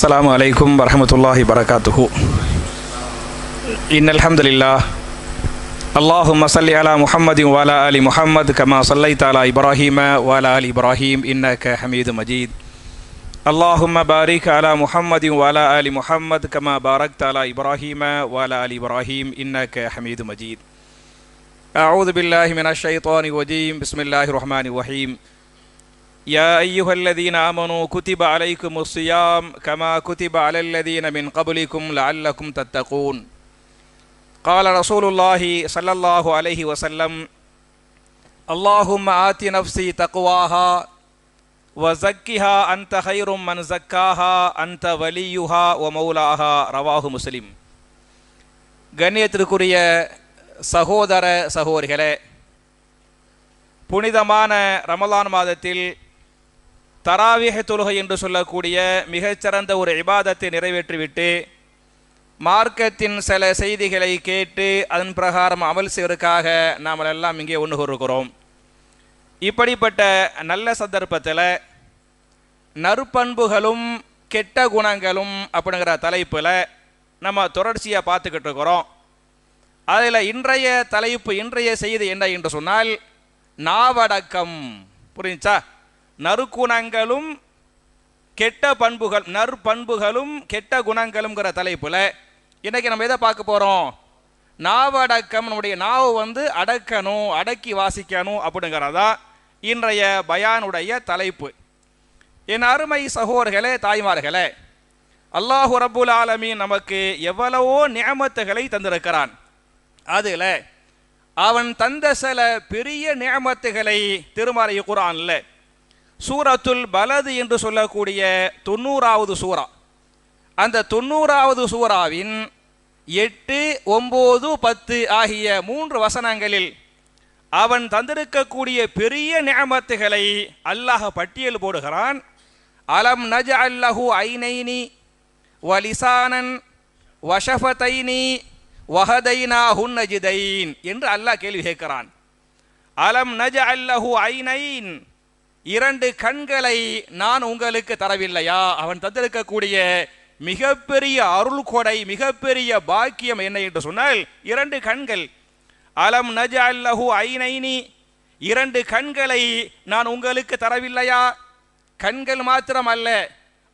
السلام عليكم ورحمة الله وبركاته. إن الحمد لله اللهم صل على محمد وعلى آل محمد كما صليت على إبراهيم وعلى آل إبراهيم إنك حميد مجيد. اللهم بارك على محمد وعلى آل محمد كما باركت على إبراهيم وعلى آل إبراهيم إنك حميد مجيد. أعوذ بالله من الشيطان الرجيم. بسم الله الرحمن الرحيم. يا أيها الذين آمنوا كتب عليكم الصيام كما كتب على الذين من قبلكم لعلكم تتقون. قال رسول الله صلى الله عليه وسلم اللهم آت نفسي تقواها وزكها أنت خير من زكاها أنت وليها ومولاها. ரவாஹு முஸ்லிம். கண்ணியத்திற்குரிய சகோதர சகோதரிகளே, புனிதமான ரமலான் மாதத்தில் தராவீஹ் தொழுகை என்று சொல்லக்கூடிய மிகச்சிறந்த ஒரு இபாதத்தை நிறைவேற்றிவிட்டு மார்க்கத்தின் சில செய்திகளை கேட்டு அதன் பிரகாரம் அமல் செய்வதற்காக நாம் எல்லாம் இங்கே ஒன்று கூறுகிறோம். இப்படிப்பட்ட நல்ல சந்தர்ப்பத்தில் நற்பண்புகளும் கெட்ட குணங்களும் அப்படிங்கிற தலைப்பில் நம்ம தொடர்ச்சியாக பார்த்துக்கிட்டு இருக்கிறோம். அதில் இன்றைய தலைப்பு, இன்றைய செய்தி என்ன என்று சொன்னால் நாவடக்கம். புரிஞ்சா? நறுக்குணங்களும் கெட்ட பண்புகள், நற்பண்புகளும் கெட்ட குணங்களும்ங்கிற தலைப்பில் இன்றைக்கி நம்ம எதை பார்க்க போகிறோம்? நாவடக்கம். நம்முடைய நாவை அடக்கணும், அடக்கி வாசிக்கணும் அப்படிங்கிறதா இன்றைய பயானுடைய தலைப்பு. என் அருமை சகோதரர்களே, தாய்மார்களே, அல்லாஹு ரப்புல் ஆலமீன் நமக்கு எவ்வளவோ நிஅமத்துகளை தந்திருக்கிறான். அதில் அவன் தந்த சில பெரிய நிஅமத்துகளை திருமறை குர்ஆனில் சூரத்துல் பலது என்று சொல்லக்கூடிய 90வது சூரா, அந்த 90வது சூராவின் 8, 9, 10 ஆகிய 3 வசனங்களில் அவன் தந்திருக்கக்கூடிய பெரிய நிஅமத்துகளை அல்லாஹ் பட்டியல் போடுகிறான். அலம் நஜஅல் லஹு ஐனைனி வலிசானன் வஷஃபதைனி வஹதைனாஹுன் நஜ்தைன் என்று அல்லாஹ் கேள்வி கேட்கிறான். அலம் நஜஅல் லஹு ஐனைன், 2 கண்களை நான் உங்களுக்கு தரவில்லையா? அவன் தந்திருக்கக்கூடிய மிகப்பெரிய அருள் கொடை, மிகப்பெரிய பாக்கியம் என்ன என்று சொன்னால் 2 கண்கள். அலம் நஜஅல் லஹு ஐனைனி, 2 கண்களை நான் உங்களுக்கு தரவில்லையா? கண்கள் மாத்திரம் அல்ல,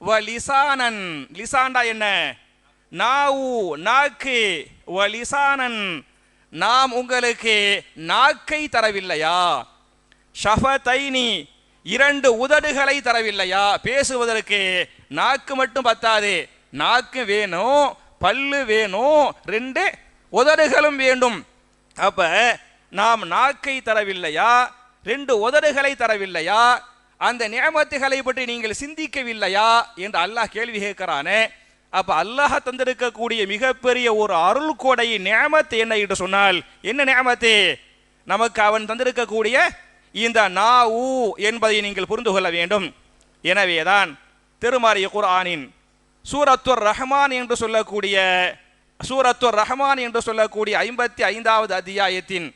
வ லிசானன், லிசாண்டா என்ன? நாவு, நாக்கு. வ லிசானன், நாம் உங்களுக்கு நாக்கை தரவில்லையா? ஷஃபதைனி, 2 உதடுகளை தரவில்லையா? பேசுவதற்கு நாக்கு மட்டும் பத்தாது, நாக்கு வேணும், பல்லு வேணும், 2 உதடுகளும் வேண்டும். அப்ப நாம் நாக்கை தரவில்லையா? 2 உதடுகளை தரவில்லையா? அந்த நிஅமத்துகளை பற்றி நீங்கள் சிந்திக்கவில்லையா என்று அல்லாஹ் கேள்வி கேட்கிறானே. அப்ப அல்லாஹ் தந்திருக்கக்கூடிய மிகப்பெரிய ஒரு அருள் கொடை நிஅமத் என்ன என்று சொன்னால் என்ன நிஅமத்து? நமக்கு அவன் தந்திருக்கக்கூடிய இந்த நாவு என்பதை நீங்கள் புரிந்து கொள்ள வேண்டும். எனவேதான் திருமறை குர்ஆனின் சூரத்துர் ரஹ்மான் என்று சொல்லக்கூடிய 55வது அத்தியாயத்தின்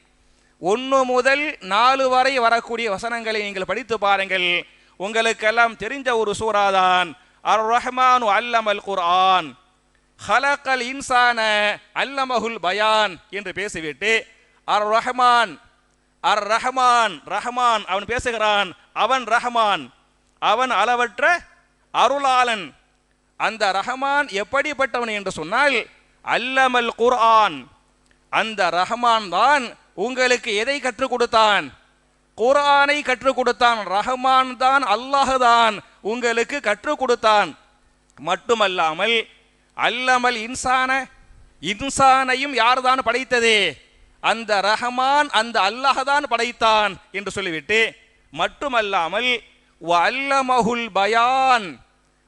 1 முதல் 4 வரை வரக்கூடிய வசனங்களை நீங்கள் படித்து பாருங்கள். உங்களுக்கெல்லாம் தெரிஞ்ச ஒரு சூறாதான் அர் ரஹ்மானு அல்லமல் குர்ஆன் ஹலக்கல் இன்சான அல்லமஹுல் பயான் என்று பேசிவிட்டு அர் ரஹ்மான், அர் ரஹ்மான், ரஹ்மான் அவன் பேசுகிறான், அவன் ரஹ்மான், அவன் அளவற்ற அருளாளன். அந்த ரஹ்மான் எப்படிப்பட்டவன் என்று சொன்னால் அல்லமல் குர்ஆன், அந்த ரஹ்மான் தான் உங்களுக்கு எதை கற்றுக் கொடுத்தான்? குர்ஆனை கற்றுக் கொடுத்தான். ரஹ்மான் தான், அல்லாஹ் தான் உங்களுக்கு கற்றுக் கொடுத்தான். மட்டுமல்லாமல் அல்லமல் இன்சான, இன்சானையும் யார்தான் படைத்தது? அந்த ரஹ்மான், அந்த அல்லாஹ் தான் படைத்தான் என்று சொல்லிவிட்டு மட்டுமல்லாமல் வல்லமஹுல் பயான்,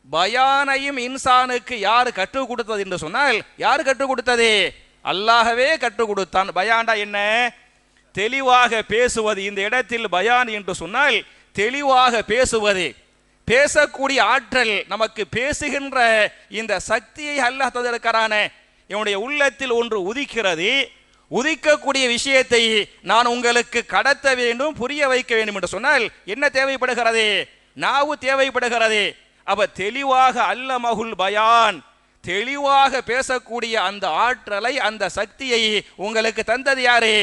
பயானையும் இன்சானுக்கு யார் கற்றுக் கொடுத்தது என்று சொன்னால் யார் கற்றுக் கொடுத்தது? அல்லாஹ்வே கற்றுக் கொடுத்தான். பயான்டா என்ன? தெளிவாக பேசுவது. இந்த இடத்தில் பயான் என்று சொன்னால் தெளிவாக பேசுவது, பேசக்கூடிய ஆற்றல். நமக்கு பேசுகின்ற இந்த சக்தியை அல்லாஹ் தந்திருக்கிறானே. என்னுடைய உள்ளத்தில் ஒன்று உதிக்கிறது, உதிக்கக்கூடிய விஷயத்தை நான் உங்களுக்கு கடத்த வேண்டும், புரிய வைக்க வேண்டும் என்று சொன்னால் என்ன தேவைப்படுகிறது? நாவு தேவைப்படுகிறது. அப்ப தெளிவாக அல்லமஹுல் பயான், தெளிவாக பேசக்கூடிய அந்த ஆற்றலை, அந்த சக்தியை உங்களுக்கு தந்தது யாரு?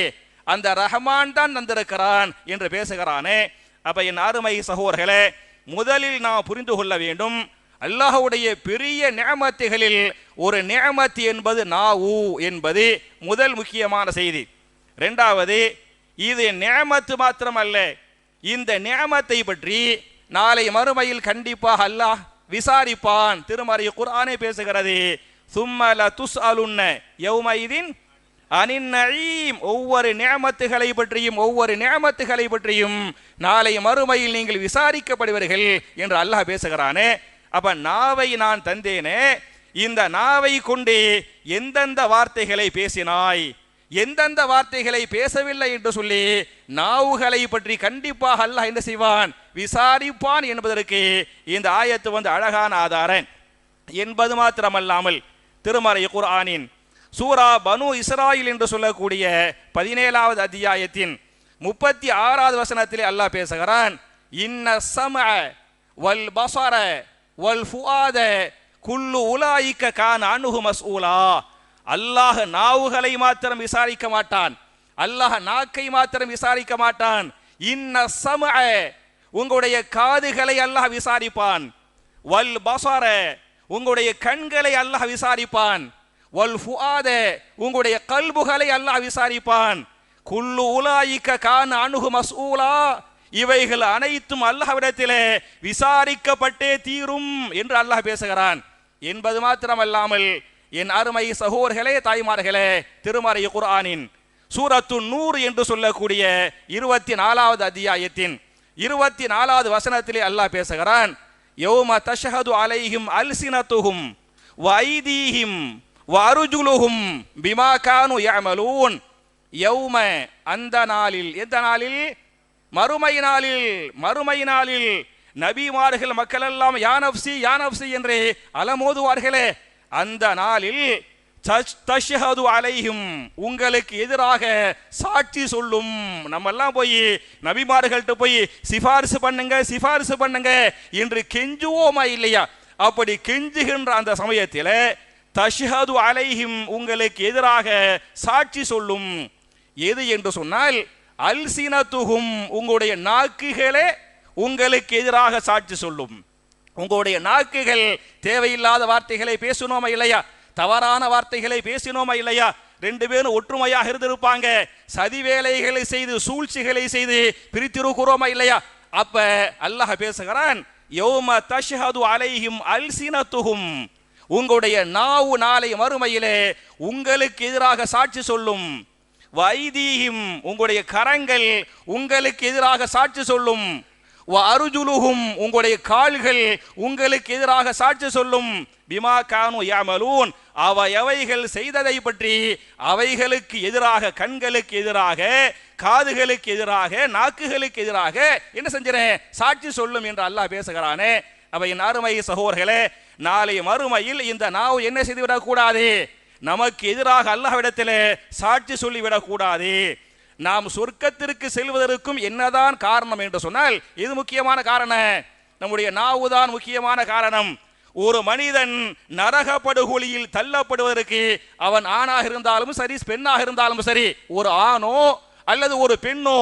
அந்த ரஹ்மான் தான் தந்திருக்கிறான் என்று பேசுகிறானே. அப்ப என் அருமை சகோதரர்களே, முதலில் நாம் புரிந்து கொள்ள வேண்டும், அல்லாஹ்வுடைய பெரிய நிஅமத்துகளில் ஒரு நிஅமத் என்பது நாவு என்பது முதல் முக்கியமான செய்தி. இரண்டாவது, இது நிஅமத்து மாத்திரமல்ல, இந்த நிஅமத்தை பற்றி நாளை மறுமையில் கண்டிப்பாக அல்லாஹ் விசாரிப்பான். திருமறை குர்ஆனே பேசுகிறது, சும்ம லதுஸ்அலுன்ன யௌமைதின் அனின் நஈம். ஒவ்வொரு நிஅமத்துகளை பற்றியும், ஒவ்வொரு நிஅமத்துகளை பற்றியும் நாளை மறுமையில் நீங்கள் விசாரிக்கப்படுவீர்கள் என்று அல்லாஹ் பேசுகிறானே. அப்ப நாவை நான் தந்தேனே, இந்த நாவை கொண்டு எந்தெந்த வார்த்தைகளை பேசினாய், எந்தெந்த வார்த்தைகளை பேசவில்லை என்று சொல்லி நாவுகளை பற்றி கண்டிப்பாக அல்லாஹ் என்ன செய்வான்? விசாரிப்பான் என்பதற்கு இந்த ஆயத்து அழகான ஆதாரம் என்பது மாத்திரமல்லாமல், திருமறை குர்ஆனின் சூரா பனு இஸ்ராயில் என்று சொல்லக்கூடிய 17வது அத்தியாயத்தின் 36வது வசனத்திலே அல்லாஹ் பேசுகிறான், இன்ன ஸம்அ வல் பஸர வல் ஃபுஆத குல்லு உலாயிக கான அன்ஹு மஸ்ஊலா. அல்லாஹ் நாவுகளை மாத்திரம் விசாரிக்க மாட்டான், அல்லாஹ் நாக்கை மாத்திரம் விசாரிக்க மாட்டான். இன்ன ஸம்அ, உங்களுடைய காதுகளை அல்லாஹ் விசாரிப்பான். வல் பஸர, உங்களுடைய கண்களை அல்லாஹ் விசாரிப்பான். வல் ஃபுஆத, உங்களுடைய கல்புகளை அல்லாஹ் விசாரிப்பான். குல்லு உலாயிக கான அன்ஹு மஸ்ஊலா, இவைகள் அனைத்தும் அல்லாஹ்விடத்திலே விசாரிக்கப்பட்டே தீரும் என்று அல்லாஹ் பேசுகிறான் என்பது மாத்திரமல்லாமல், என் அருமை சகோதரர்களே, தாய்மார்களே, திருமறை குர்ஆனின் சூரத்து நூர் என்று சொல்லக்கூடிய 24வது அத்தியாயத்தின் 24வது வசனத்திலே அல்லாஹ் பேசுகிறான், யௌம தஷ்ஹது அலைஹிம் அல்சினத்துஹும் வ ஐதீஹிம் வ அர்ஜுலுஹும் பிமா கானு யஅமலூன். யௌம, அந்த நாளில், எந்த நாளில்? மறுமை நாளில். மறுமை நாளில் நபிமார்கள் மக்கள் எல்லாம் யா நஃப்ஸி யா நஃப்ஸி என்று அலமோதுவார்களே, அந்த நாளில் தஷ்ஹது அலைஹிம், உங்களுக்கு எதிராக சாட்சி சொல்லும். நம்ம எல்லாம் போய் நபிமார்கள்ட்ட போய் சிபாரிசு பண்ணுங்க சிபாரிசு பண்ணுங்க என்று கெஞ்சுவோமா இல்லையா? அப்படி கெஞ்சுகின்ற அந்த சமயத்தில் தஷ்ஹது அலைஹிம், உங்களுக்கு எதிராக சாட்சி சொல்லும். எது என்று சொன்னால் அல்சினத்துஹும், உங்களுடைய நாக்குகளே உங்களுக்கு எதிராக சாட்சி சொல்லும். உங்களுடைய நாக்குகள் தேவையில்லாத வார்த்தைகளை பேசணுமா இல்லையா? தவறான வார்த்தைகளை பேசினோமா இல்லையா? ரெண்டு பேரும் ஒற்றுமையாக இருந்திருப்பாங்க, சதி வேலைகளை செய்து சூழ்ச்சிகளை செய்து பிரித்திருக்கிறோமா இல்லையா? அப்ப அல்லாஹ் பேசுகிறான், யௌம தஷ்ஹது அலைஹிம் அல்சினத்துஹும், உங்களுடைய நாவு நாளை மறுமையிலே உங்களுக்கு எதிராக சாட்சி சொல்லும். வைதீஹிம், உங்களுடைய கரங்கள் உங்களுக்கு எதிராக சாட்சி சொல்லும். வ அர்ஜுலுஹும், உங்களுடைய கால்கள் உங்களுக்கு எதிராக சாட்சி சொல்லும். பிமா கானு யஅமலூன், எவைகள் செய்ததை பற்றி அவைகளுக்கு எதிராக, கண்களுக்கு எதிராக, காதுகளுக்கு எதிராக, நாக்குகளுக்கு எதிராக என்ன செஞ்சேன்? சாட்சி சொல்லும் என்று அல்லாஹ் பேசுகிறானே. அவை என் அருமை சகோதரர்களே, நாளை மறுமையில் இந்த நாவு என்ன செய்துவிடக் கூடாது? நமக்கு எதிராக அல்லாஹ்விடத்தில் சாட்சி சொல்லிவிடக் கூடாது. நாம் சொர்க்கத்திற்கு செல்வதற்கும் என்னதான் காரணம் என்று சொன்னால், இது முக்கியமான காரணம், நம்முடைய நாவுதான் முக்கியமான காரணம். ஒரு மனிதன் நரக படுகொலியில் தள்ளப்படுவதற்கு அவன் ஆணாக இருந்தாலும் சரி, பெண்ணாக இருந்தாலும் சரி, ஒரு ஆணோ அல்லது ஒரு பெண்ணோ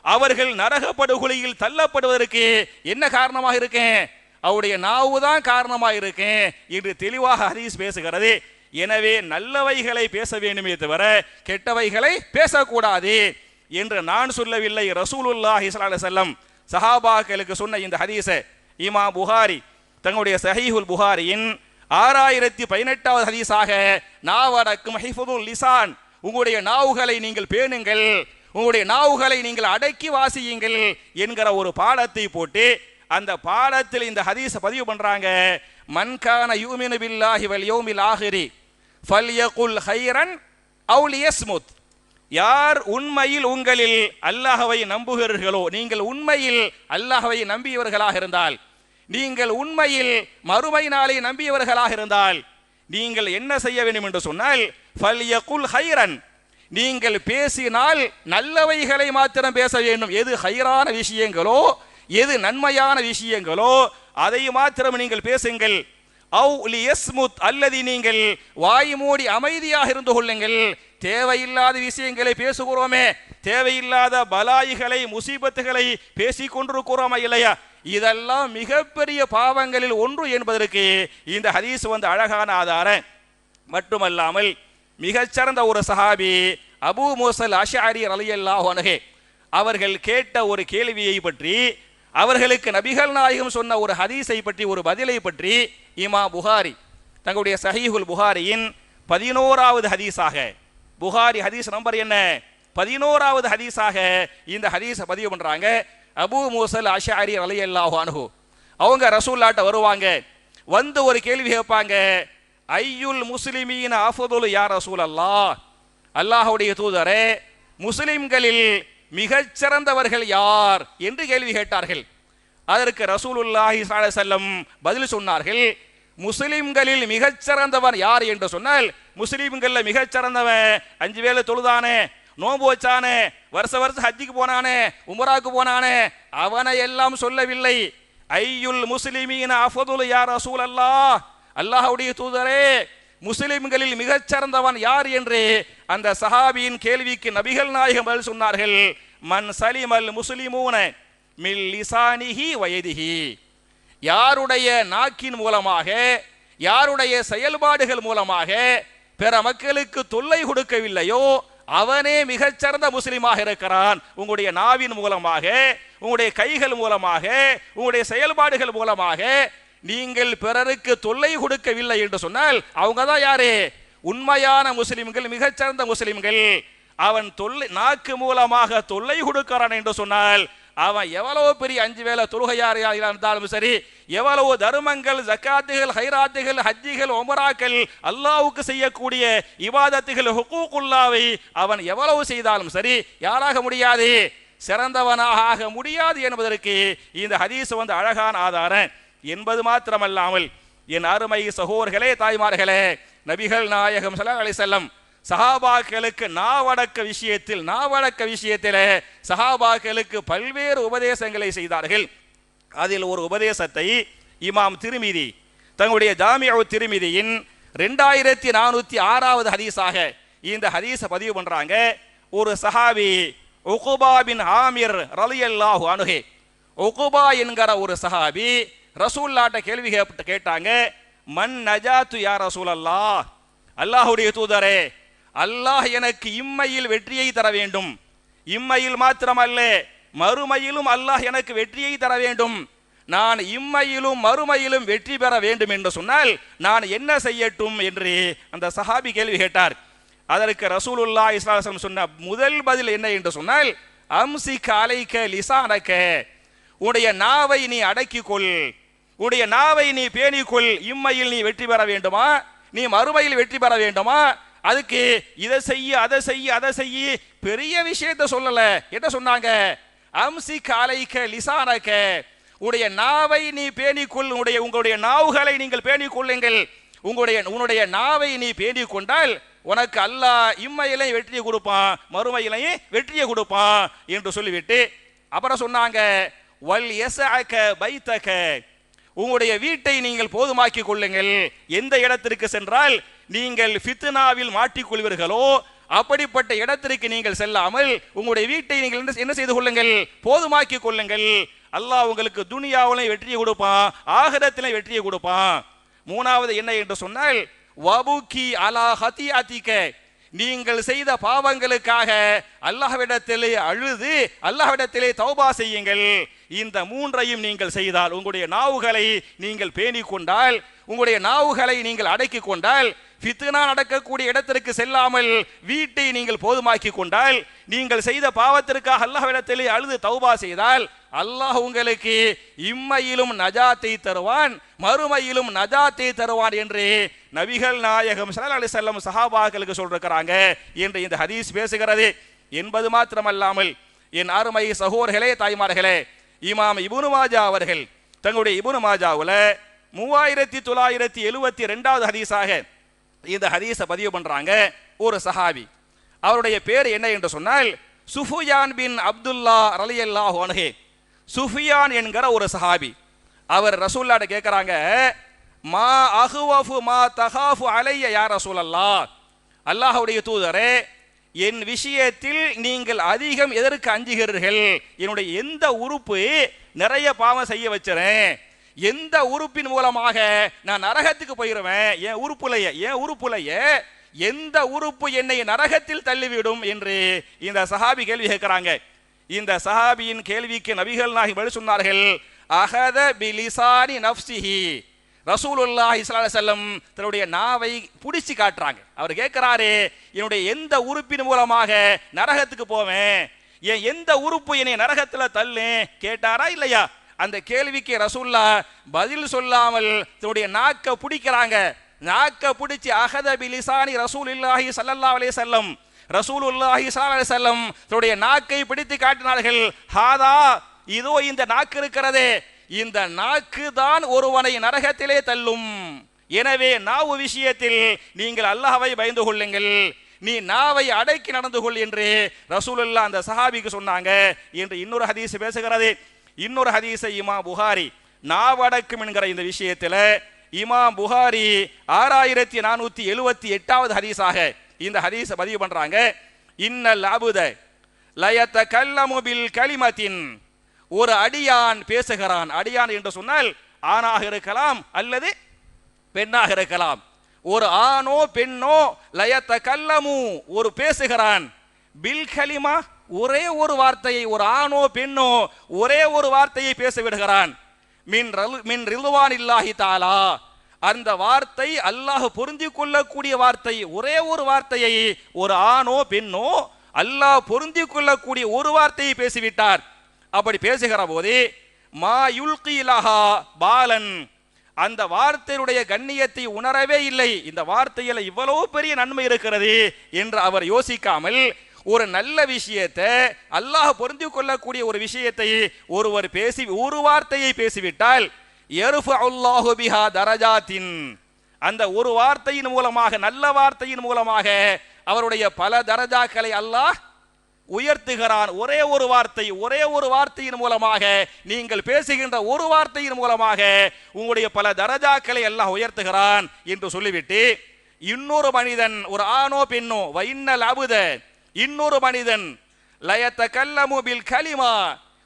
அவர்கள் நரக படுகொலியில் தள்ளப்படுவதற்கு என்ன காரணமாக இருக்கேன்? அவருடைய நாவுதான் காரணமாக இருக்கேன் என்று தெளிவாக ஹதீஸ் பேசுகிறது. எனவே நல்லவைகளை பேச வேண்டுமே தவிர கெட்டவைகளை பேசக்கூடாது என்று நான் சொல்லவில்லை. ரசூலுல்லாஹி ஸல்லல்லாஹு அலைஹி வஸல்லம் சஹாபாக்களுக்கு சொன்ன இந்த ஹதீஸை இமாம் புகாரி தங்களுடைய சஹீஹுல் புகாரியின் 6018வது ஹதீஸாக நாவடக்கும் ஹிஃபுதுல் லிசான், உங்களுடைய நாவுகளை நீங்கள் பேணுங்கள், உங்களுடைய நாவுகளை நீங்கள் அடக்கி வாசியுங்கள் என்கிற ஒரு பாடத்தை போட்டு அந்த பாடத்தில் இந்த ஹதீஸை பதிவு பண்றாங்க. மன்கான யூமினு பில்லாஹி வல் யௌமில் ஆஹிரி ஃபல்யகுல் ஹைரன் அவ் லியஸ்முத், யார் உண்மையில் உங்களில் அல்லாஹ்வை நம்புகிறீர்களோ, நீங்கள் உண்மையில் அல்லாஹ்வை நம்பியவர்களாக இருந்தால், நீங்கள் உண்மையில் மறுமை நாளை நம்பியவர்களாக இருந்தால் நீங்கள் என்ன செய்ய வேண்டும் என்று சொன்னால், ஃபல்யகுல் ஹைரன், நீங்கள் பேசினால் நல்லவைகளை மாத்திரம் பேச வேண்டும். எது ஹைரான விஷயங்களோ, எது நன்மையான விஷயங்களோ அதை மாத்திரம் நீங்கள் பேசுங்கள். அவு லியஸ்முத் அல்லது நீங்கள் வாய் மூடி அமைதியாக இருந்து கொள்ளுங்கள். தேவையில்லாத விஷயங்களை பேசுகிறோமே, தேவையில்லாத பலாய்களை முசீபத்துகளை பேசிக் கொண்டிருக்கிறோமா இல்லையா? இதெல்லாம் மிகப்பெரிய பாவங்களில் ஒன்று என்பதற்கு இந்த ஹதீஸ் அழகான ஆதாரம். மட்டுமல்லாமல் மிகச்சிறந்த ஒரு சஹாபி அபூ மூஸல் அஷ்அரி ரலியல்லாஹு அன்ஹு அவர்கள் கேட்ட ஒரு கேள்வியை பற்றி, அவர்களுக்கு நபிகள் நாயகம் சொன்ன ஒரு ஹதீஸை பற்றி, ஒரு பதிலை பற்றி இமாம் புகாரி தங்களுடைய சஹீஹுல் புகாரியின் 11வது ஹதீஸாக, புகாரி ஹதீஸ் நம்பர் என்ன, 11வது ஹதீஸாக இந்த ஹதீஸை பதிவு பண்றாங்க. அபூ மூஸல் அஷ்அரி ரலியல்லாஹு அன்ஹு அவங்க ரசூலுல்லாஹ்ட்ட வருவாங்க, வந்து ஒரு கேள்வி கேட்பாங்க. ஐயுல் முஸ்லிமீன அஃதலு யா ரசூலல்லாஹ், அல்லாஹ்வுடைய தூதரே முஸ்லிம்களில் மிகச்சிறந்தவர்கள் யார் என்று கேள்வி கேட்டார்கள். அதற்கு ரசூலுல்லாஹி ஸல்லல்லாஹு அலைஹி வஸல்லம் பதில் சொன்னார்கள், முஸ்லிம்களில் மிகச்சிறந்தவர் யார் என்று சொன்னால், முஸ்லிம்கள்ல மிகச்சிறந்தவன் 5 வேளை தொழுதானே, நோன்பு வச்சானே, வருஷம் ஹஜ்ஜுக்கு போனானே, உம்ராவுக்கு போனானே, அவனை எல்லாம் சொல்லவில்லை. ஐயுல் முஸ்லிமீன அஃதலு யா ரசூலல்லாஹ், அல்லாஹ்வுடைய தூதரே முஸ்லிம்களில் மிகச்சிறந்தவன் யார் என்று அந்த சஹாபியின் கேள்விக்கு நபிகள் நாயகம் பதில் சொன்னார்கள். மன் சலிமல் முஸ்லிமூன மின் லிசானிஹி வயதிஹி, யாருடைய நாக்கின் மூலமாக, யாருடைய செயல்பாடுகள் மூலமாக பிற மக்களுக்கு தொல்லை கொடுக்கவில்லையோ அவனே மிகச்சிறந்த முஸ்லிமாக இருக்கிறான். உங்களுடைய நாவின் மூலமாக, உங்களுடைய கைகள் மூலமாக, உங்களுடைய செயல்பாடுகள் மூலமாக நீங்கள் பிறருக்கு தொல்லை கொடுக்கவில்லை என்று சொன்னால் அவங்க தான் யாரு? உண்மையான முஸ்லிம்கள், மிகச்சிறந்த முஸ்லிம்கள். அவன் நாக்கு மூலமாக தொல்லை கொடுக்கிறான் என்று சொன்னால் அவன் எவ்வளவு பெரிய 5 வேளை தொழுகையாரியாக இருந்தாலும் சரி, எவ்வளவு தர்மங்கள், ஜக்காத்துகள், ஹைராத்துகள், ஹஜ்ஜிகள், உம்ராக்கள், அல்லாஹ்வுக்கு செய்யக்கூடிய இபாதத்துகள், ஹுகூக்குல்லாவை அவன் எவ்வளவு செய்தாலும் சரி யாராக முடியாது, சிறந்தவனாக ஆக முடியாது என்பதற்கு இந்த ஹதீஸ் அழகான ஆதாரம் என்பது மாத்திரமல்லாமல், என் அருமை சகோதரர்களே, தாய்மார்களே, நபிகள் நாயகம் ஸல்லல்லாஹு அலைஹி வஸல்லம் சஹாபாக்களுக்கு நாவடக்க விஷயத்தில் சஹாபாக்களுக்கு பல்வேறு உபதேசங்களை செய்தார்கள். அதில் ஒரு உபதேசத்தை இமாம் திர்மிதி தங்களுடைய ஜாமிஉ திர்மிதியின் 2406வது ஹதீஸாக இந்த ஹதீஸை பதிவு பண்றாங்க. ஒரு சஹாபி உகுபா பின் ஆமிர் ரலியல்லாஹு அன்ஹு, உகுபா என்கிற ஒரு சஹாபி ரசூலுல்லாஹ்ட்ட கேள்வி கேட்டாங்க. மன் நஜாத்து யா ரசூலல்லாஹ், அல்லாஹ்வுடைய தூதரே, அல்லாஹ் எனக்கு இம்மையில் வெற்றியை தர வேண்டும், இம்மையில் மாத்திரமல்ல மறுமையிலும் அல்லாஹ் எனக்கு வெற்றியை தர வேண்டும், நான் இம்மையிலும் மறுமையிலும் வெற்றி பெற வேண்டும் என்று சொன்னால் நான் என்ன செய்யட்டும் என்று அந்த சஹாபி கேள்வி கேட்டார். அதற்கு ரசூலுல்லாஹி ஸல்லல்லாஹு அலைஹி வஸல்லம் சொன்ன முதல் பதில் என்ன என்று சொன்னால், அம்சிக் அலைக லிசானக, உடைய நாவை நீ அடக்கிக்கொள், உடைய நாவை நீ பேணிக்கொள். இம்மையில் நீ வெற்றி பெற வேண்டுமா, நீ மறுமையில் வெற்றி பெற வேண்டுமா, அதுக்கு இதை செய்ய அதை செய்ய அதை செய்ய பெரிய விஷயத்தை சொல்லல. என்ன சொன்னாங்க? அம்சிக் அலைக லிசானக, உடைய நாவை நீ பேணிக்கொள், உங்களுடைய நாவுகளை நீங்கள் பேணிக்கொள்ளுங்கள். உன்னுடைய நாவை நீ பேணிக் கொண்டால் உனக்கு அல்லாஹ் இம்மையிலே வெற்றியை கொடுப்பான், மறுமையிலேயே வெற்றியை கொடுப்பான் என்று சொல்லிவிட்டு அப்புறம் சொன்னாங்க, வல் யஸஅக பைத்தக, உங்களுடைய வீட்டை நீங்கள் போதுமாக்கி கொள்ளுங்கள். எந்த இடத்திற்கு சென்றால் நீங்கள் ஃபித்னாவில் மாட்டிக்கொள்வீர்களோ அப்படிப்பட்ட இடத்திற்கு நீங்கள் செல்லாமல் உங்களுடைய வீட்டை நீங்கள் என்ன செய்து கொள்ளுங்கள்? போதுமாக்கி கொள்ளுங்கள். அல்லாஹ் உங்களுக்கு துனியாவிலே வெற்றியை கொடுப்பான், ஆகிரத்திலே வெற்றியை கொடுப்பான். மூணாவது என்ன என்று சொன்னால், வபுகி அலா ஹதிஅதிக, நீங்கள் செய்த பாவங்களுக்காக அல்லாஹ்விடத்திலே அழுது அல்லாஹ்விடத்திலே தௌபா செய்யுங்கள். இந்த மூன்றையும் நீங்கள் செய்தால், உங்களுடைய நாவுகளை நீங்கள் பேணிக் கொண்டால், உங்களுடைய நாவுகளை நீங்கள் அடக்கி கொண்டால், ஃபித்னா நடக்கக்கூடிய இடத்திற்கு செல்லாமல் வீட்டை நீங்கள் போதுமாக்கி கொண்டால், நீங்கள் செய்த பாவத்திற்காக அல்லாஹ்விடத்திலே அழுது தௌபா செய்தால் அல்லாஹ் உங்களுக்கு இம்மையிலும் நஜாத்தை தருவான், மறுமையிலும் நஜாத்தை தருவான் என்று நபிகள் நாயகம் ஸல்லல்லாஹு அலைஹி வஸல்லம் சஹாபாக்களுக்கு சொல்றாங்க என்று இந்த ஹதீஸ் பேசுகிறது என்பது மாத்திரமல்லாமல், என் அருமை சகோதரர்களே, தாய்மார்களே, இமாம் இப்னு மாஜா அவர்கள் தங்களுடைய இப்னு மாஜாவுல 3972வது ஹதீஸாக இந்த ஹதீஸை பதிவு பண்றாங்க. ஒரு சஹாபி, அவருடைய பேர் என்ன என்று சொன்னால் சுஃபியான் பின் அப்துல்லா ரலியல்லாஹு அன்ஹு. சுஃபியான் என்கிற ஒரு சஹாபி, அவர் ரசூல்லாட்ட கேட்கிறாங்க, மா அஹ்வஃபு மா தகாஃபு அலைய யா ரசூலல்லாஹ், அல்லாஹ்வுடைய தூதரே, என் விஷயத்தில் நீங்கள் அதிகம் எதற்கு அஞ்சுகிறீர்கள்? என்னுடைய எந்த உறுப்பு நிறைய பாவம் செய்ய வச்சுறேன், எந்த உறுப்பின் மூலமாக நான் நரகத்துக்கு போயிருவேன், என் உறுப்புலையே எந்த உறுப்பு என்னை நரகத்தில் தள்ளிவிடும் என்று இந்த சஹாபி கேள்வி கேட்கிறாங்க. இந்த சஹாபியின் கேள்விக்கு நபிகள் நாயகம் பதில் சொன்னார்கள், அஹத பிலிசானி நஃப்ஸிஹி, ரசூலுல்லாஹி ஸல்லல்லாஹு அலைஹி வஸல்லம் தன்னுடைய நாவை புடிச்சு காட்டுறாங்க. அவர் கேட்கிறாரு, என்னுடைய எந்த உறுப்பின் மூலமாக நரகத்துக்கு போவேன், என் எந்த உறுப்பு என்னை நரகத்துல தள்ளு கேட்டாரா இல்லையா? அந்த கேள்விக்கு ரசூல்லா பதில் சொல்லாமல் தன்னுடைய நாக்க பிடிக்கிறாங்க. நாக்க பிடிச்சி அஹத பிலிசானி ரசூலுல்லாஹி ஸல்லல்லாஹு அலைஹி வஸல்லம், ரசூலுல்லாஹி ஸல்லல்லாஹு அலைஹி வஸல்லம் தன்னுடைய நாக்கை பிடித்து காட்டினார்கள். ஹாதா, இதோ இந்த நாக்கு இருக்கிறதே, இந்த நாக்கு தான் ஒருவனை நரகத்திலே தள்ளும். எனவே நாவு விஷயத்தில் நீங்கள் அல்லாஹ்வை பயந்து கொள்ளுங்கள், நீ நாவை அடக்கி நடந்து கொள் என்று ரசூலுல்லாஹ் அந்த சஹாபிக்கு சொன்னாங்க என்று இன்னொரு ஹதீஸ் பேசுகிறது. இன்னொரு ஹதீஸை இமாம் புகாரி நாவடக்கும் என்கிற இந்த விஷயத்தில் இமாம் புகாரி 6478வது ஹதீஸாக இந்த ஹதீஸை பதிவு பண்றாங்க. இன்னல் அபுத லயதகல்லமு பில் கலிமத்தின், ஒரு அடியான் பேசுகிறான். அடியான் என்று சொன்னால் ஆணாக இருக்கலாம் அல்லது பெண்ணாக இருக்கலாம். ஒரு ஆணோ பெண்ணோ லயதகல்லமு, ஒரு பேசுகிறான், பில் கலிமா, ஒரே ஒரு வார்த்தையை, ஒரு ஆணோ பெண்ணோ ஒரே ஒரு வார்த்தையை பேச விடுகிறான். மின் ரிதுவானில்லாஹி தஆலா, அந்த வார்த்தை அல்லாஹ் பொருந்தி கொள்ளக்கூடிய வார்த்தை, ஒரே ஒரு வார்த்தையை ஒரு ஆணோ பெண்ணோ அல்லாஹ் பொருந்தி கொள்ளக்கூடிய ஒரு வார்த்தையை பேசிவிட்டார். அப்படி பேசுகிற போது மா யுல்கி லஹா பாலன், அந்த வார்த்தையுடைய கண்ணியத்தை உணரவே இல்லை, இந்த வார்த்தையில இவ்வளவு பெரிய நன்மை இருக்கிறது என்று அவர் யோசிக்காமல், ஒரு நல்ல விஷயத்தை அல்லாஹ் பொருந்தி கொள்ளக்கூடிய ஒரு விஷயத்தை ஒருவர் பேசி ஒரு வார்த்தையை பேசிவிட்டால் யர்ஃபஉல்லாஹு பிஹா தரஜாத்தின், அந்த ஒரு வார்த்தையின் மூலமாக, நல்ல வார்த்தையின் மூலமாக அவருடைய பல தரஜாக்களை அல்லாஹ் உயர்த்துகிறான். ஒரே ஒரு வார்த்தை, ஒரே ஒரு வார்த்தையின் மூலமாக, நீங்கள் பேசுகின்ற ஒரு வார்த்தையின் மூலமாக உங்களுடைய பல தரஜாக்களை அல்லாஹ் உயர்த்துகிறான் என்று சொல்லிவிட்டு, இன்னொரு மனிதன், ஒரு ஆணோ பெண்ணோ, வைன்னல் அபுத, இன்னொரு மனிதன் லயதகல்லமு பில் கலிமா,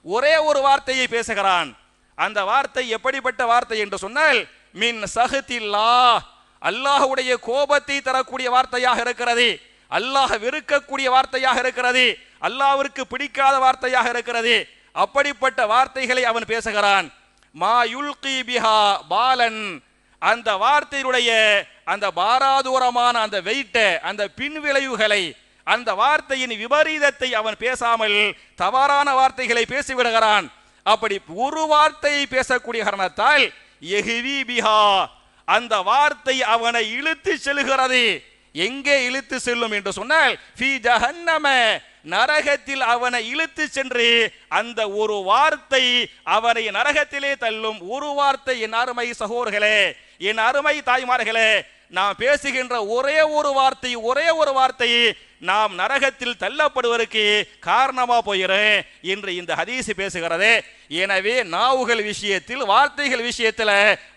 ஒரே ஒரு வார்த்தையை பேசுகிறான். அந்த வார்த்தை எப்படிப்பட்ட வார்த்தை என்று சொன்னால் மின் சஹ்தில்லாஹ், அல்லாஹ்வுடைய கோபத்தை தரக்கூடிய வார்த்தையாக இருக்கிறது, அல்லாஹ் வெறுக்கக்கூடிய வார்த்தையாக இருக்கிறது, அல்லாஹ்விற்கு பிடிக்காத வார்த்தையாக இருக்கிறது. அப்படிப்பட்ட வார்த்தைகளை அவன் பேசுகிறான். மா யுல்கி பிஹா பாலன், அந்த வார்த்தையினுடைய அந்த பாராதூரமான அந்த வெயிட்டை, அந்த பின்விளைவுகளை, அந்த வார்த்தையின் விபரீதத்தை அவன் பேசாமல் தவறான வார்த்தைகளை பேசிவிடுகிறான். அப்படி ஒரு வார்த்தையை பேசக்கூடிய காரணத்தால் யஹ்வி பிஹா, அந்த வார்த்தை அவனை இழுத்து செல்கிறது. எங்கே இழுத்து செல்லும் என்று சொன்னால் ஃபீ ஜஹன்னம, நரகத்தில் அவனை இழுத்து சென்று அந்த ஒரு வார்த்தை அவனை நரகத்திலே தள்ளும். ஒரு வார்த்தை, என் அருமை சகோதரர்களே, என் அருமை தாய்மார்களே, நாம் பேசுகின்ற ஒரே ஒரு வார்த்தை, ஒரே ஒரு வார்த்தை நாம் நரகத்தில் தள்ளப்படுவதற்கு காரணமா போகிறேன் என்று இந்த ஹதீஸ் பேசுகிறது. எனவே நாவுகள் விஷயத்தில், வார்த்தைகள் விஷயத்தில்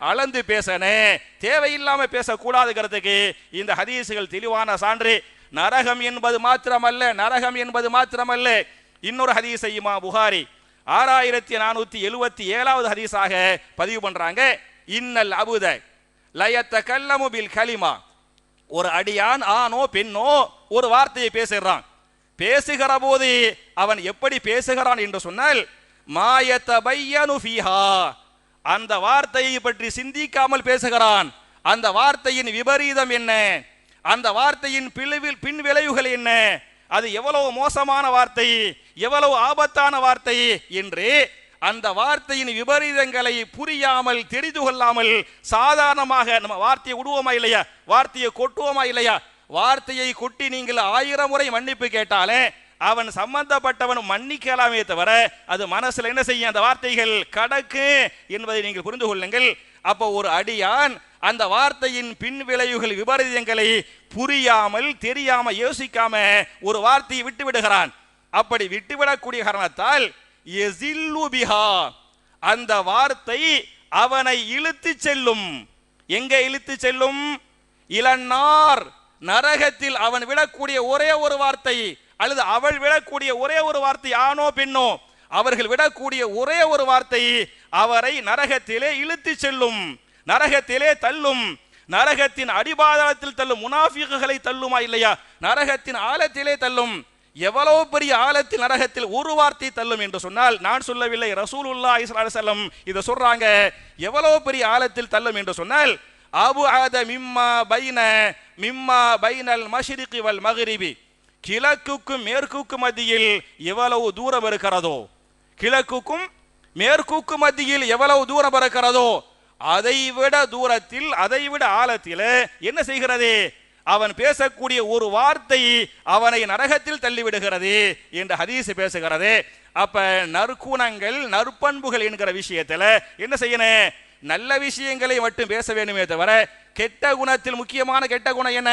அளந்து பேசனே, தேவையில்லாம பேசக்கூடாதுங்கிறதுக்கு இந்த ஹதீஸுகள் தெளிவான சான்று. நரகம் என்பது மாத்திரமல்ல, நரகம் என்பது மாத்திரமல்ல, இன்னொரு ஹதீஸை இமாம் புகாரி 6477வது ஹதீஸாக பதிவு பண்றாங்க. இன்னல் அபுத லயதகல்லமு பில் கலிமா, ஒரு அடியான் ஆணோ பெண்ணோ ஒரு வார்த்தையை பேசுகிறான். பேசுகிற போது அவன் எப்படி பேசுகிறான் என்று சொன்னால் மாயதபையனு ஃபீஹா, அந்த வார்த்தையை பற்றி சிந்திக்காமல் பேசுகிறான். அந்த வார்த்தையின் விபரீதம் என்ன, அந்த வார்த்தையின் பின் விளைவுகள் என்ன, அது எவ்வளவு மோசமான வார்த்தை, எவ்வளவு ஆபத்தான வார்த்தை என்று அந்த வார்த்தையின் விபரீதங்களை புரியாமல், தெரிந்து கொள்ளாமல் சாதாரணமாக நம்ம வார்த்தையை விடுவோமா இல்லையா, வார்த்தையை கொட்டுவோமா இல்லையா, வார்த்தையை கொட்டி நீங்கள் 1000 முறை மன்னிப்பு கேட்டாலே அவன் சம்பந்தப்பட்டவன் மன்னிக்கலாமே தவிர அது மனசுல என்ன செய்யும், அந்த வார்த்தைகள் கடக்கு என்பதை நீங்கள் புரிந்து கொள்ளுங்கள். அப்போ ஒரு அடியான் அந்த வார்த்தையின் பின் விளைவுகள், விபரீதங்களை புரியாமல், தெரியாம, யோசிக்காம ஒரு வார்த்தையை விட்டு விடுகிறான். அப்படி விட்டுவிடக்கூடிய காரணத்தால் யஸில்லு பிஹா, அந்த வார்த்தை அவனை இழுத்து செல்லும். எங்கே இழுத்து செல்லும்? இளநார், நரகத்தில் அவன் விடக்கூடிய ஒரே ஒரு வார்த்தை அல்லது அவள் விடக்கூடிய ஒரே ஒரு வார்த்தை, ஆணோ பெண்ணோ அவர்கள் விடக்கூடிய ஒரே ஒரு வார்த்தை அவரை நரகத்திலே இழுத்து செல்லும், நரகத்திலே தள்ளும். நரகத்தின் அடிபாதாளத்தில் தள்ளும். முனாஃபிக்குகளை தள்ளுமா இல்லையா? நரகத்தின் ஆழத்திலே தள்ளும். எவ்வளவு பெரிய ஆழத்தில் நரகத்தில் ஒரு வார்த்தை தள்ளும் என்று சொன்னால், நான் சொல்லவில்லை, ரசூலுல்லாஹி ஸல்லல்லாஹு அலைஹி வஸல்லம் இதை சொல்றாங்க. எவ்வளவு பெரிய ஆழத்தில் தள்ளும் என்று சொன்னால், அபு ஆத மிம்மா பைனல் மஷ்ரிகி வல் மக்ரிபி, கிழக்குக்கும் மேற்குக்கும் மத்தியில் எவ்வளவு தூரம் இருக்கிறதோ, கிழக்குக்கும் மேற்குக்கும் மத்தியில் எவ்வளவு தூரம் இருக்கிறதோ அதைவிட தூரத்தில், அதைவிட ஆழத்தில் என்ன செய்கிறது? அவன் பேசக்கூடிய ஒரு வார்த்தை அவனை நரகத்தில் தள்ளிவிடுகிறது என்று ஹதீஸ் பேசுகிறது. அப்ப நற்குணங்கள், நற்பண்புகள் என்கிற விஷயத்துல என்ன செய்யணும்? நல்ல விஷயங்களை மட்டும் பேச வேண்டுமே தவிர, கெட்ட குணத்தில் முக்கியமான கெட்ட குணம் என்ன?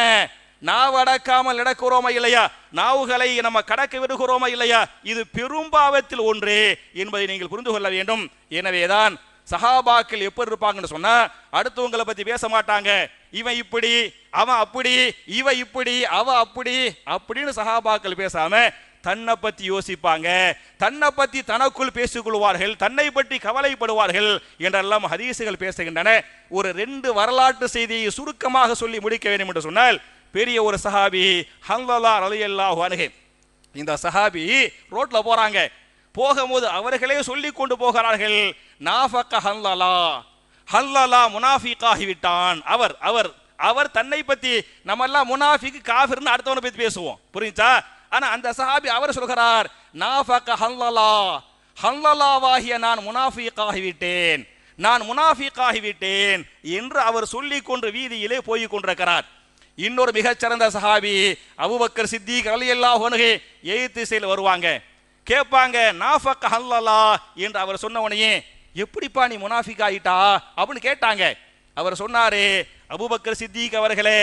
நாவு அடக்காமல் நடக்கிறோமா இல்லையா? நாவுகளை நம்ம கடக்க விடுகிறோமா இல்லையா? இது பெரும்பாவத்தில் ஒன்று என்பதை நீங்கள் புரிந்து கொள்ள வேண்டும். எனவேதான் சஹாபாக்கள் எப்படி இருப்பாங்கன்னு சொன்னா, அடுத்தவங்களை பத்தி பேச மாட்டாங்க. இவன் இப்படி, அவன் அப்படி, இவ இப்படி, அவ அப்படி அப்படின்னு சஹாபாக்கள் பேசாம தன்னை பத்தி யோசிப்பாங்க, தன்னை பத்தி தனக்குள் பேசிக் கொள்வார்கள், தன்னை பற்றி கவலைப்படுவார்கள் என்றெல்லாம் ஹதீசுகள் பேசுகின்றன. ஒரு 2 வரலாற்று செய்தியை சுருக்கமாக சொல்லி முடிக்க வேண்டும் என்று சொன்னால், பெரிய ஒரு சஹாபி ஹன்லலா ரலியல்லாஹு அன்ஹு, இந்த சஹாபி ரோட்ல போறாங்க. போகும்போது அவர்களே சொல்லி கொண்டு போகிறார்கள், நாஃபக ஹன்லலா, ஹன்லலா முனாஃபிகாகி விட்டான். அவர் அவர் அவர் தன்னை பத்தி, நம்ம எல்லாம் முனாஃபிக் காஃபிர்னு அடுத்தவனை பத்தி பேசுவோம், புரியுதா? ஆனா அந்த சஹாபி அவர் சொல்கிறார், நாஃபக ஹன்லலா, ஹன்லலாவாகிய நான் முனாஃபிகாகி விட்டேன், நான் முனாஃபிகாகி விட்டேன் என்று அவர் சொல்லிக் கொண்டு வீதியிலே போய் கொண்டிருக்கிறார். இன்னொரு மிகச்சிறந்த சஹாபி அபூபக்கர் சித்திக் ரலியல்லாஹு அன்ஹு எய்த் திசையில் வருவாங்க. கேட்பாங்க, நாஃபக ஹன்லலா என்று அவர் சொன்ன உடனே, எப்படிப்பா நீ முனாஃபிக் ஆயிட்டா அப்படின்னு கேட்டாங்க. அவர் சொன்னாரு, அபூபக்கர் சித்திக் அவர்களே,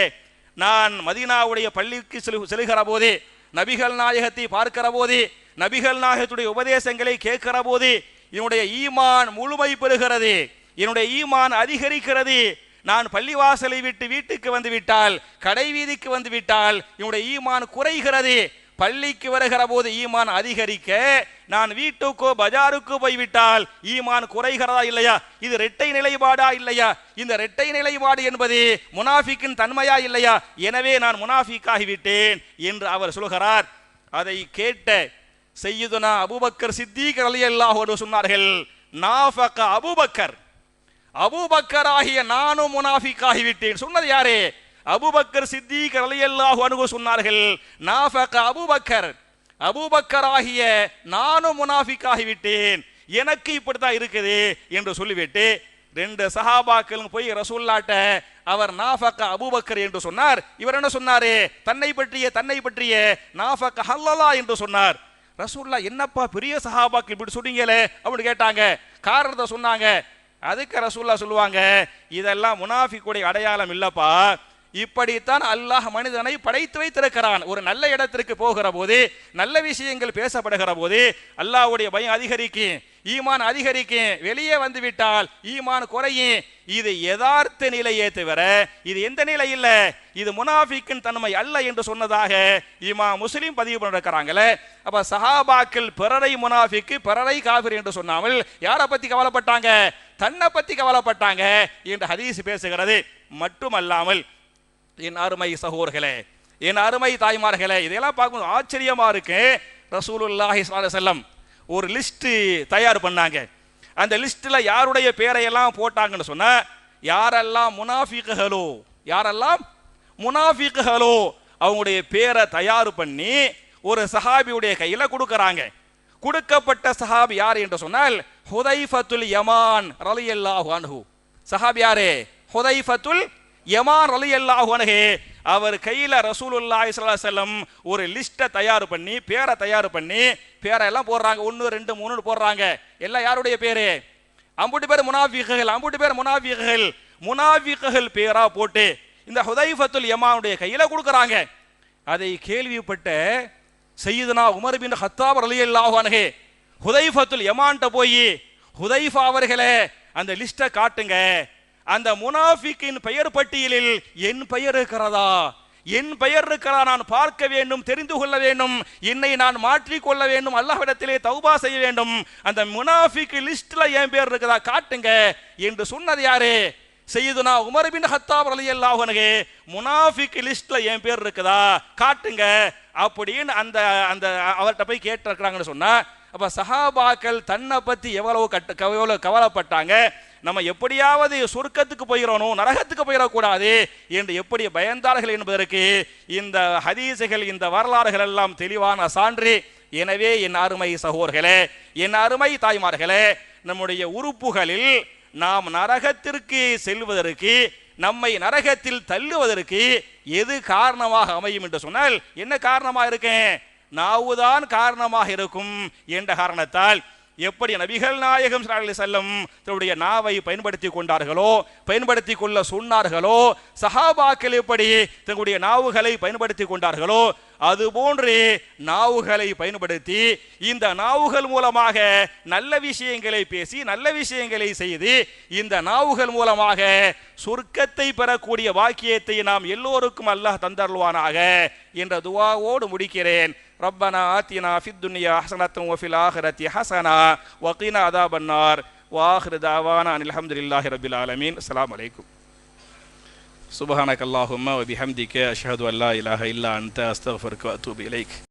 நான் மதீனாவுடைய பள்ளிக்கு செல்கிற போது, நபிகள் நாயகத்தை பார்க்கிற போது, நபிகள் நாயகத்துடைய உபதேசங்களை கேட்கிற போது என்னுடைய ஈமான் முழுமை பெறுகிறது, என்னுடைய ஈமான் அதிகரிக்கிறது. நான் பள்ளிவாசலை விட்டு வீட்டுக்கு வந்து விட்டால், கடை வீதிக்கு வந்து விட்டால் என்னுடைய ஈமான் குறைகிறது. பள்ளிக்கு வருகிற போது ஈமான் அதிகரிக்க, நான் வீட்டுக்கோ பஜாருக்கோ போய்விட்டால் ஈமான் குறைகிறதா இல்லையா? இது இரட்டை நிலைப்பாடா இல்லையா? இந்த இரட்டை நிலைப்பாடு என்பது முனாஃபிக்கின் தன்மையா இல்லையா? எனவே நான் முனாஃபிக்காகிவிட்டேன் என்று அவர் சொல்கிறார். அதை கேட்ட சய்யிதுனா அபூபக்கர் சித்திக் ரலியல்லாஹு அன்ஹு சொன்னார்கள், நாஃபக அபூபக்கர், அபூபக்கர் ஆகிய நானும் முனாஃபிக்காகிவிட்டேன். சொன்னது யாரு? அபூபக்கர் சித்திக் ரலியல்லாஹு அன்ஹு சொன்னார்கள், நாஃபக அபூபக்கர், அபூபக்கர் ஆகிய நானும் முனாஃபிக்காகிவிட்டேன், எனக்கு இப்படித்தான் இருக்குது என்று சொல்லிவிட்டு 2 சஹாபாக்களும் போய் ரசூலுல்லாஹ்ட்ட அவர் நாஃபக அபூபக்கர் என்று சொன்னார். இவர் என்ன சொன்னாரு? தன்னை பற்றிய நாஃபக ஹன்லலா என்று சொன்னார். ரசூலுல்லாஹ், என்னப்பா பெரிய சஹாபாக்கள் இப்படி சொன்னீங்களே அப்படின்னு கேட்டாங்க. காரணத்தை சொன்னாங்க. அதுக்கு ரசூலுல்லாஹ் சொல்லுவாங்க, இதெல்லாம் முனாஃபிக்குடைய அடையாளம் இல்லப்பா, இப்படித்தான் அல்லாஹ் மனிதனை படைத்து வைத்திருக்கிறான். ஒரு நல்ல இடத்திற்கு போகிற போது, நல்ல விஷயங்கள் பேசப்படுகிற போது அல்லாஹ்வுடைய பயம் அதிகரிக்கும், ஈமான் அதிகரிக்கும். வெளியே வந்து விட்டால் ஈமான் குறையும். இது யதார்த்த நிலையே தவிர இது எந்த நிலை இல்லை, இது முனாஃபிக்கின் தன்மை அல்ல என்று சொன்னதாக இமாம் முஸ்லிம் பதிவு பண்ணிருக்கிறாங்களே. அப்ப சஹாபாக்கள் பிறரை முனாஃபிக்கு, பிறரை காஃபிர் என்று சொன்னாமல் யாரை பத்தி கவலைப்பட்டாங்க? தன்னை பத்தி கவலைப்பட்டாங்க என்று ஹதீஸ் பேசுகிறது. மட்டுமல்லாமல் என் அருமை சகோதரர்களே, என் அருமை தாய்மார்களே, இதெல்லாம் பார்க்கும்போது ஆச்சரியமா இருக்கு. ரசூலுல்லாஹி ஸல்லல்லாஹு அலைஹி வஸல்லம் ஒரு லிஸ்ட் தயார் பண்ணாங்க. அந்த லிஸ்ட்ல யாருடைய பேரையெல்லாம் போட்டாங்கன்னு சொன்னா, யாரெல்லாம் முனாஃபிக்குகளோ அவங்களுடைய பேரை தயார் பண்ணி ஒரு சஹாபியுடைய கையில கொடுக்கறாங்க. கொடுக்கப்பட்ட சஹாபி யார் என்று சொன்னால், ஹுதைஃபத்துல் யமான் ரலியல்லாஹு அன்ஹு. சஹாபி யாரே? ஹுதைஃபத்துல் யமான் ரலியல்லாஹு அன்ஹு. அவர் கையில ரசூலுல்லாஹி ஸல்லல்லாஹு அலைஹி வஸல்லம் ஒரு லிஸ்ட்டை தயார் பண்ணி, பேரை தயார் பண்ணி, பேரெல்லாம் போடுறாங்க. 1 2 3 போடுறாங்க. எல்லாம் யாருடைய பேரு? அம்புட்டு பேர் முனாஃபிக்குகள், அம்புட்டு பேர் முனாஃபிக்குகள். முனாஃபிக்குகள் பேரா போட்டு இந்த ஹுதைஃபத்துல் யமானுடைய கையில கொடுக்கறாங்க. அதை கேள்விப்பட்ட சய்யிதுனா உமர் பின் கத்தாப் ரலியல்லாஹு அன்ஹு ஹுதைஃபத்துல் யமான்ட்ட போய், ஹுதைஃபா அவர்களே, அந்த லிஸ்ட்டை காட்டுங்க. அந்த முனாஃபிக்கின் பெயர் பட்டியலில் என் பெயர் இருக்கிறதா, என் பெயர் இருக்கிறா, நான் பார்க்க வேண்டும், தெரிந்து கொள்ள வேண்டும், என்னை நான் மாற்றிக்கொள்ள வேண்டும், அல்லாஹ்விடத்திலே தௌபா செய்ய வேண்டும். அந்த முனாஃபிக் லிஸ்ட்ல என் பேர் இருக்குதா காட்டுங்க என்று சொன்னது யாரு? சையதுனா உமர் பின் ஹத்தாப் ரலியல்லாஹு அன்ஹு. முனாஃபிக் லிஸ்ட்ல என் பேர் இருக்குதா காட்டுங்க அப்படின்னு அந்த அந்த அவர்கிட்ட போய் கேட்டிருக்கிறாங்கன்னு சொன்னா, அப்ப சஹாபாக்கள் தன்னை பத்தி எவ்வளவு கவலைப்பட்டாங்க. நம்ம எப்படியாவது சொர்க்கத்துக்கு போயிடணும், நரகத்துக்கு போயிடக்கூடாது என்று எப்படி பயந்தார்கள் என்பதற்கு இந்த ஹதீசுகள், இந்த வரலாறுகள் எல்லாம் தெளிவான சான்று. எனவே என் அருமை சகோதரர்களே, என் அருமை தாய்மார்களே, நம்முடைய உறுப்புகளில் நாம் நரகத்திற்கு செல்வதற்கு, நம்மை நரகத்தில் தள்ளுவதற்கு எது காரணமாக அமையும் என்று சொன்னால், என்ன காரணமாக இருக்கேன்? நாவுதான் காரணமாக இருக்கும் என்ற காரணத்தால் எப்படி நபிகள் நாயகம் ஸல்லல்லாஹு அலைஹி வஸல்லம் தன்னுடைய நாவை பயன்படுத்தி கொண்டார்களோ, பயன்படுத்தி கொள்ள சொன்னார்களோ, சஹாபாக்கள் எப்படி தங்களுடைய நாவுகளை பயன்படுத்தி கொண்டார்களோ, அதுபோன்று நாவுகளை பயன்படுத்தி இந்த நாவுகள் மூலமாக நல்ல விஷயங்களை பேசி, நல்ல விஷயங்களை செய்து, இந்த நாவுகள் மூலமாக சொர்க்கத்தை பெறக்கூடிய வாக்கியத்தை நாம் எல்லோருக்கும் அல்லாஹ் தந்தருள்வானாக என்ற துஆவோடு முடிக்கிறேன். ரப்பனா ஆத்தினா ஃபித் துன்யா ஹஸனத்தன் வஃபில் ஆখিরাতি ஹஸனா வகினா அஸாபன்னார் வஆখির தாவானா அனில் ஹம்துலில்லாஹி ரப்பில் ஆலமீன். அஸ்ஸலாமு அலைக்கும். சுப்ஹானக அல்லாஹும்ம வ பிஹம்திக அஷ்ஹது அல்லா இலாஹா இல்லா அன்த அஸ்தக்ஃபிருக வ அத்தூபு இலைக்.